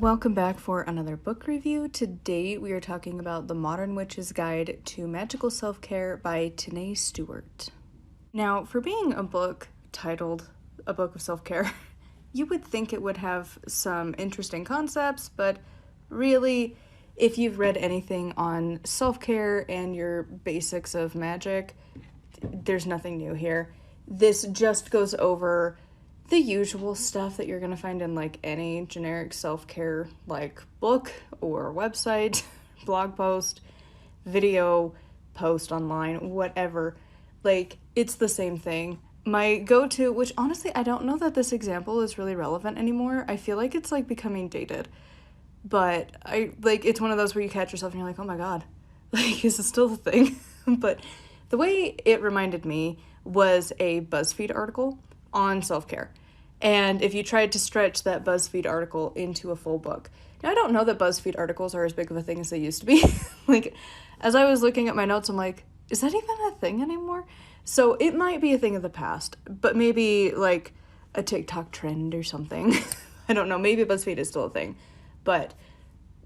Welcome back for another book review. Today we are talking about The Modern Witch's Guide to Magickal Self-Care by Tenae Stewart. Now, for being a book titled A Book of Self-Care, you would think it would have some interesting concepts, but really, if you've read anything on self-care and your basics of magic, there's nothing new here. This just goes over the usual stuff that you're going to find in like any generic self-care like book or website, blog post, video post online, whatever. Like, it's the same thing. My go-to, which honestly I don't know that this example is really relevant anymore. I feel like it's like becoming dated. But it's one of those where you catch yourself and you're like, oh my god, like, is this still a thing? But the way it reminded me was a BuzzFeed article on self-care. And if you tried to stretch that BuzzFeed article into a full book. Now, I don't know that BuzzFeed articles are as big of a thing as they used to be. Like, as I was looking at my notes, I'm like, is that even a thing anymore? So it might be a thing of the past, but maybe like a TikTok trend or something. I don't know, maybe BuzzFeed is still a thing. But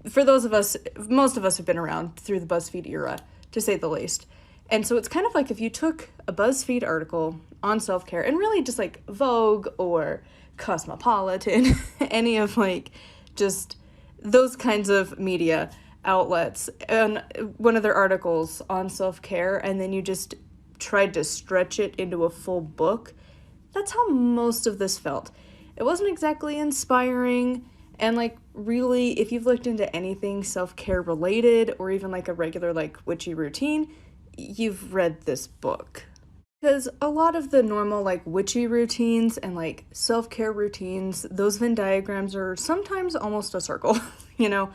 for those of us, most of us have been around through the BuzzFeed era, to say the least. And so it's kind of like if you took a BuzzFeed article on self-care and really just like Vogue or Cosmopolitan, any of like just those kinds of media outlets, and one of their articles on self-care, and then you just tried to stretch it into a full book, that's how most of this felt. It wasn't exactly inspiring, and like really, if you've looked into anything self-care related or even like a regular like witchy routine, you've read this book. Because a lot of the normal like witchy routines and like self-care routines, those Venn diagrams are sometimes almost a circle. You know,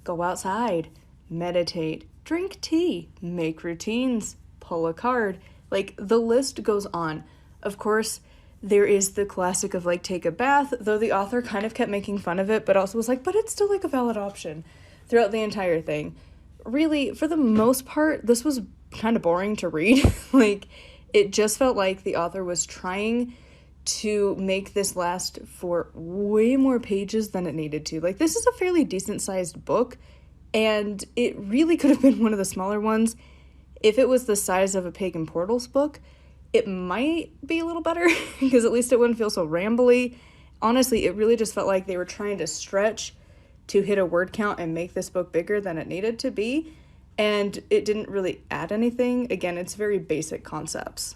go outside, meditate, drink tea, make routines, pull a card. Like, the list goes on. Of course, there is the classic of like take a bath, though the author kind of kept making fun of it, but also was like, but it's still like a valid option throughout the entire thing. Really, for the most part, this was kind of boring to read. Like, it just felt like the author was trying to make this last for way more pages than it needed to. Like, this is a fairly decent sized book, and it really could have been one of the smaller ones. If it was the size of a Pagan Portals book, it might be a little better, because at least it wouldn't feel so rambly. Honestly, it really just felt like they were trying to stretch to hit a word count and make this book bigger than it needed to be, and it didn't really add anything. Again, it's very basic concepts.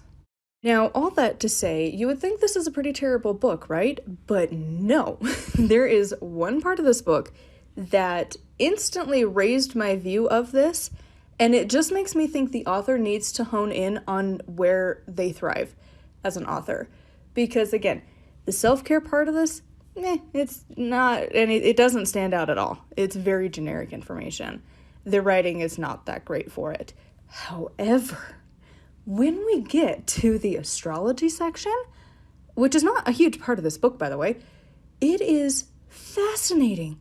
Now, all that to say, you would think this is a pretty terrible book, right? But no. There is one part of this book that instantly raised my view of this, and it just makes me think the author needs to hone in on where they thrive as an author. Because again, the self-care part of this, it's not it doesn't stand out at all. It's very generic information. The writing is not that great for it. However, when we get to the astrology section, which is not a huge part of this book, by the way, it is fascinating.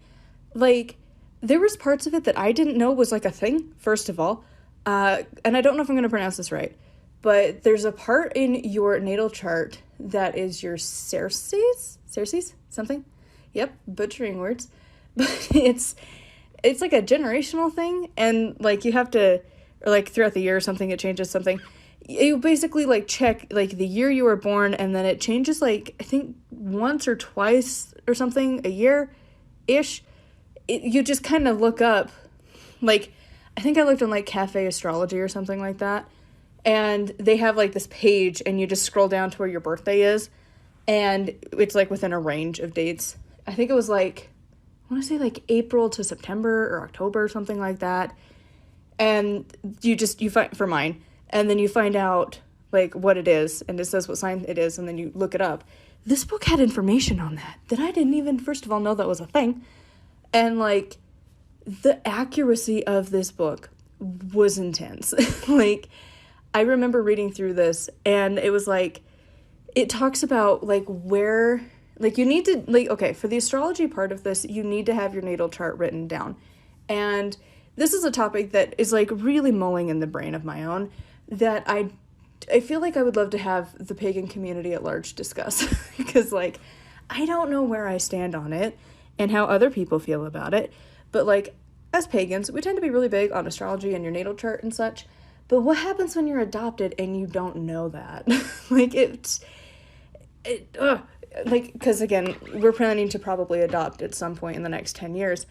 Like, there was parts of it that I didn't know was like a thing, first of all. And I don't know if I'm going to pronounce this right, but there's a part in your natal chart that is your Ceres, something? Yep, butchering words. But it's like a generational thing, and like you have to, or like throughout the year or something, it changes something. You basically like check like the year you were born, and then it changes like, I think once or twice or something a year-ish. You just kind of look up, like, I think I looked on like Cafe Astrology or something like that, and they have like this page, and you just scroll down to where your birthday is, and it's like within a range of dates. I think it was like, I want to say like April to September or October or something like that. And you find, for mine, and then you find out like what it is, and it says what sign it is, and then you look it up. This book had information on that I didn't even, first of all, know that was a thing. And like, the accuracy of this book was intense. Like, I remember reading through this, and it was like, it talks about like where, like, you need to, like, okay, for the astrology part of this, you need to have your natal chart written down. And this is a topic that is like really mulling in the brain of my own, that I feel like I would love to have the pagan community at large discuss. Because like, I don't know where I stand on it. and how other people feel about it. But like, as pagans, we tend to be really big on astrology and your natal chart and such. But what happens when you're adopted and you don't know that? Like, like, because again, we're planning to probably adopt at some point in the next 10 years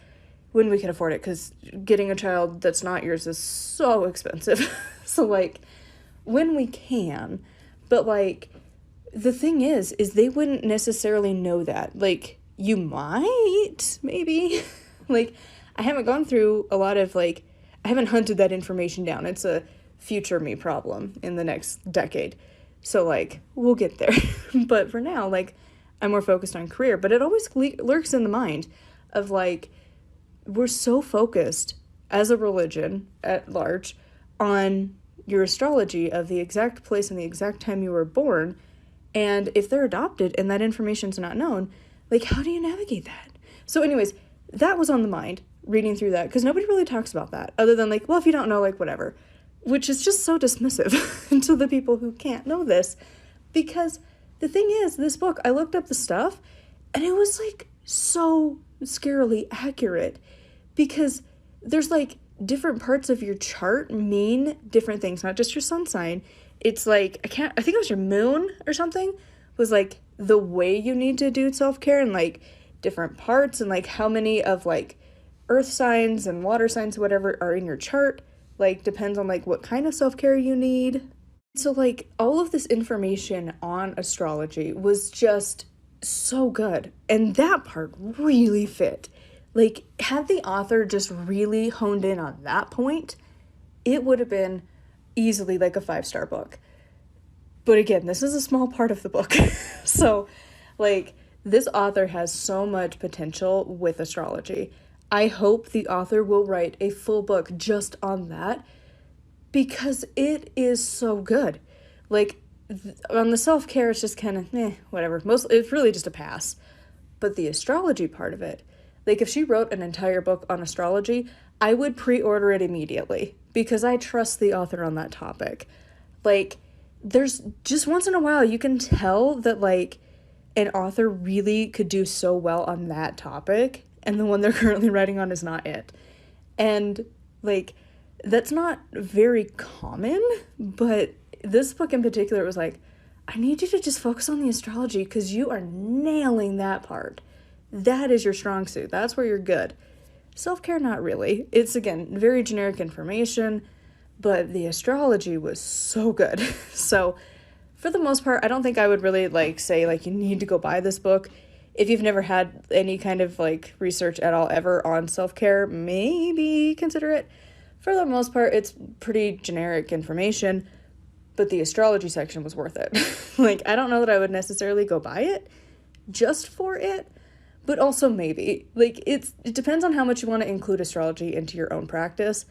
when we can afford it, because getting a child that's not yours is so expensive. So, like, when we can, but, like, the thing is they wouldn't necessarily know that. Like, you might, maybe. Like, I haven't gone through a lot of, like, I haven't hunted that information down. It's a future me problem in the next decade. So, like, we'll get there. But for now, like, I'm more focused on career. But it always lurks in the mind of, like, we're so focused as a religion at large on your astrology of the exact place and the exact time you were born. And if they're adopted and that information's not known, like, how do you navigate that? So anyways, that was on the mind reading through that, because nobody really talks about that other than like, well, if you don't know, like, whatever, which is just so dismissive to the people who can't know this. Because the thing is, this book, I looked up the stuff and it was like so scarily accurate, because there's like different parts of your chart mean different things, not just your sun sign. It's like, I think it was your moon or something, was like the way you need to do self-care, and like different parts, and like how many of like earth signs and water signs, whatever, are in your chart, like depends on like what kind of self-care you need. So like all of this information on astrology was just so good, and that part really fit. Like, had the author just really honed in on that point, it would have been easily like a 5-star book. But again, this is a small part of the book. So, like, this author has so much potential with astrology. I hope the author will write a full book just on that, because it is so good. Like, on the self-care, it's just kind of, whatever. It's really just a pass. But the astrology part of it, like, if she wrote an entire book on astrology, I would pre-order it immediately, because I trust the author on that topic. Like, there's just once in a while you can tell that, like, an author really could do so well on that topic, and the one they're currently writing on is not it. And, like, that's not very common, but this book in particular was like, I need you to just focus on the astrology, because you are nailing that part. That is your strong suit. That's where you're good. Self-care, not really. It's, again, very generic information, but the astrology was so good. So, for the most part, I don't think I would really, like, say, like, you need to go buy this book. If you've never had any kind of, like, research at all ever on self-care, maybe consider it. For the most part, it's pretty generic information, but the astrology section was worth it. Like, I don't know that I would necessarily go buy it just for it, but also maybe. Like, it depends on how much you want to include astrology into your own practice.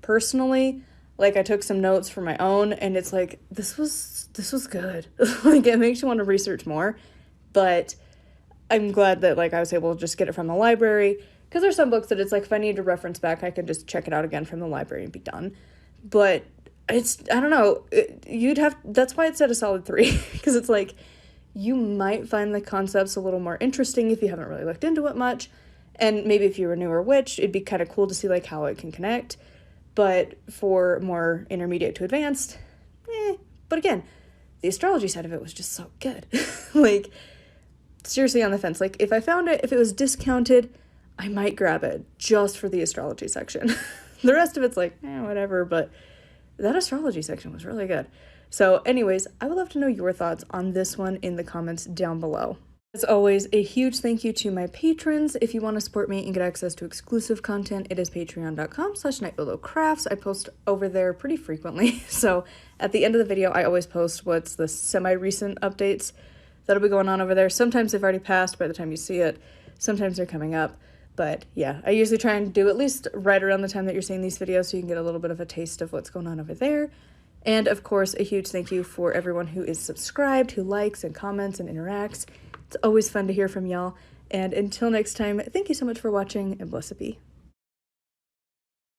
Personally, like, I took some notes for my own, and it's like, this was good. Like, it makes you want to research more, but I'm glad that, like, I was able to just get it from the library, because there's some books that it's like, if I need to reference back, I can just check it out again from the library and be done. But it's, I don't know, that's why it's at a solid 3, because it's like, you might find the concepts a little more interesting if you haven't really looked into it much, and maybe if you're a newer witch, it'd be kind of cool to see, like, how it can connect. But for more intermediate to advanced, But again, the astrology side of it was just so good. Like, seriously on the fence. Like, if I found it, if it was discounted, I might grab it just for the astrology section. The rest of it's like, whatever, but that astrology section was really good. So anyways, I would love to know your thoughts on this one in the comments down below. As always, a huge thank you to my patrons. If you want to support me and get access to exclusive content, it is patreon.com/nightbillowcrafts. I post over there pretty frequently. So at the end of the video, I always post what's the semi-recent updates that'll be going on over there. Sometimes they've already passed by the time you see it. Sometimes they're coming up. But yeah, I usually try and do at least right around the time that you're seeing these videos so you can get a little bit of a taste of what's going on over there. And of course, a huge thank you for everyone who is subscribed, who likes and comments and interacts. It's always fun to hear from y'all. And until next time, thank you so much for watching, and blessed be.